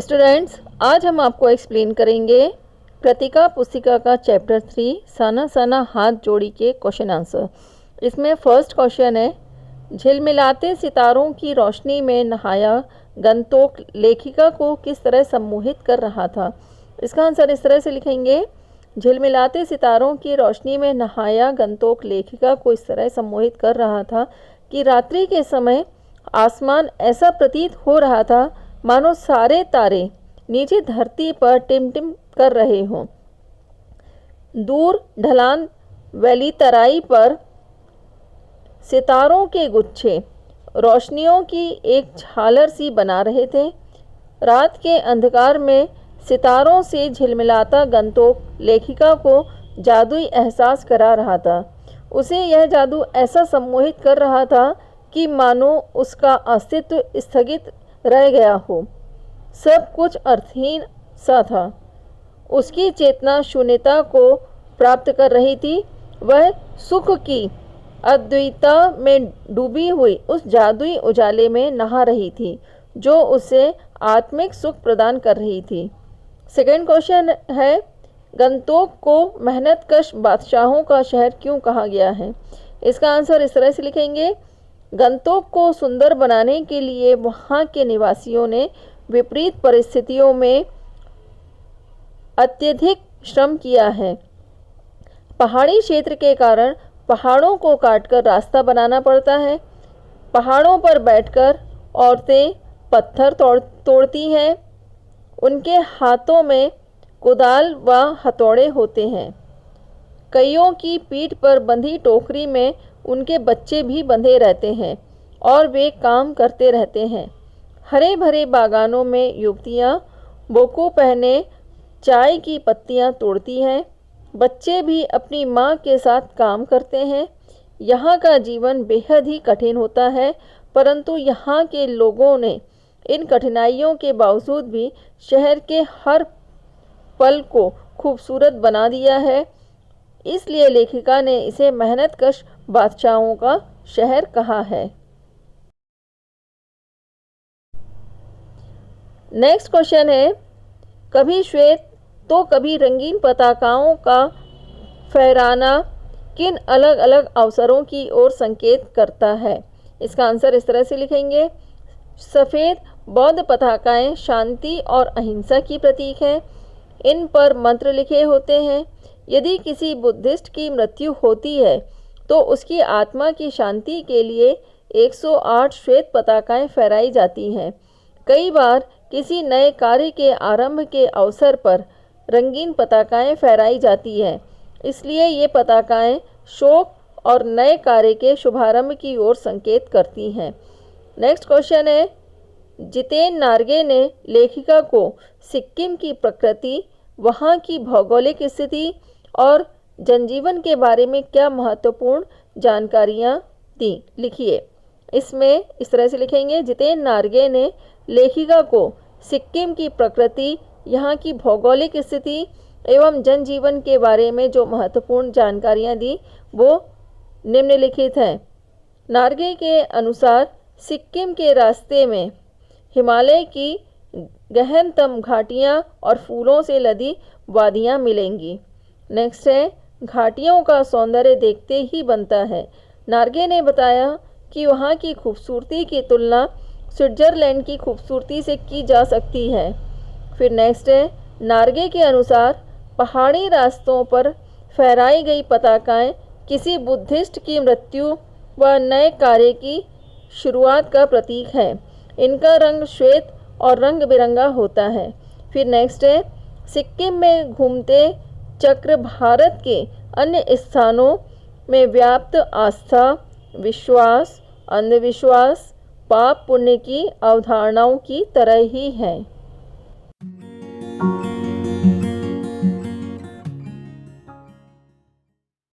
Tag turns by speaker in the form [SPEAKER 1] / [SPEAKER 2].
[SPEAKER 1] Students, आज हम आपको एक्सप्लेन करेंगे कृतिका पुस्तिका का चैप्टर 3 साना साना हाथ जोड़ी के क्वेश्चन आंसर। इसमें फर्स्ट क्वेश्चन है, झिलमिलाते सितारों की रोशनी में नहाया गंतोक लेखिका को किस तरह सम्मोहित कर रहा था। इसका आंसर इस तरह से लिखेंगे, झिलमिलाते सितारों की रोशनी में नहाया गंतोक लेखिका को इस तरह सम्मोहित कर रहा था कि रात्रि के समय आसमान ऐसा प्रतीत हो रहा था मानो सारे तारे नीचे धरती पर टिमटिम कर रहे हों। दूर ढलान वैली तराई पर सितारों के गुच्छे रोशनियों की एक झालर सी बना रहे थे। रात के अंधकार में सितारों से झिलमिलाता गंतोक लेखिका को जादुई एहसास करा रहा था। उसे यह जादू ऐसा सम्मोहित कर रहा था कि मानो उसका अस्तित्व स्थगित रह गया हो। सब कुछ अर्थहीन सा था। उसकी चेतना शून्यता को प्राप्त कर रही थी। वह सुख की अद्वैतता में डूबी हुई उस जादुई उजाले में नहा रही थी जो उसे आत्मिक सुख प्रदान कर रही थी। सेकेंड क्वेश्चन है, गंतोक को मेहनतकश बादशाहों का शहर क्यों कहा गया है। इसका आंसर इस तरह से लिखेंगे, गंतोक को सुंदर बनाने के लिए वहाँ के निवासियों ने विपरीत परिस्थितियों में अत्यधिक श्रम किया है। पहाड़ी क्षेत्र के कारण पहाड़ों को काटकर रास्ता बनाना पड़ता है। पहाड़ों पर बैठकर औरतें पत्थर तोड़ती हैं। उनके हाथों में कुदाल व हथौड़े होते हैं। कईयों की पीठ पर बंधी टोकरी में उनके बच्चे भी बंधे रहते हैं और वे काम करते रहते हैं। हरे भरे बागानों में युवतियाँ बोको पहने चाय की पत्तियाँ तोड़ती हैं। बच्चे भी अपनी माँ के साथ काम करते हैं। यहाँ का जीवन बेहद ही कठिन होता है, परंतु यहाँ के लोगों ने इन कठिनाइयों के बावजूद भी शहर के हर पल को खूबसूरत बना दिया है। इसलिए लेखिका ने इसे मेहनतकश बादशाहों का शहर कहा है। नेक्स्ट क्वेश्चन है, कभी श्वेत तो कभी रंगीन पताकाओं का फहराना किन अलग अलग अवसरों की ओर संकेत करता है। इसका आंसर इस तरह से लिखेंगे, सफ़ेद बौद्ध पताकाएं शांति और अहिंसा की प्रतीक हैं। इन पर मंत्र लिखे होते हैं। यदि किसी बुद्धिस्ट की मृत्यु होती है तो उसकी आत्मा की शांति के लिए 108 श्वेत पताकाएं फहराई जाती हैं। कई बार किसी नए कार्य के आरंभ के अवसर पर रंगीन पताकाएं फहराई जाती हैं। इसलिए ये पताकाएं शोक और नए कार्य के शुभारंभ की ओर संकेत करती हैं। नेक्स्ट क्वेश्चन है, जितेन नार्गे ने लेखिका को सिक्किम की प्रकृति, वहाँ की भौगोलिक स्थिति और जनजीवन के बारे में क्या महत्वपूर्ण जानकारियाँ दी। लिखिए। इसमें इस तरह से लिखेंगे, जितेन नार्गे ने लेखिका को सिक्किम की प्रकृति, यहाँ की भौगोलिक स्थिति एवं जनजीवन के बारे में जो महत्वपूर्ण जानकारियाँ दी वो निम्नलिखित हैं। नार्गे के अनुसार सिक्किम के रास्ते में हिमालय की गहनतम घाटियाँ और फूलों से लदी वादियाँ मिलेंगी। नेक्स्ट है, घाटियों का सौंदर्य देखते ही बनता है। नार्गे ने बताया कि वहाँ की खूबसूरती की तुलना स्विट्ज़रलैंड की खूबसूरती से की जा सकती है। फिर नेक्स्ट है, नार्गे के अनुसार पहाड़ी रास्तों पर फहराई गई पताकाएं किसी बुद्धिस्ट की मृत्यु व नए कार्य की शुरुआत का प्रतीक है। इनका रंग श्वेत और रंग बिरंगा होता है। फिर नेक्स्ट है, सिक्किम में घूमते चक्र भारत के अन्य स्थानों में व्याप्त आस्था, विश्वास, अंधविश्वास, पाप पुण्य की अवधारणाओं की तरह ही है।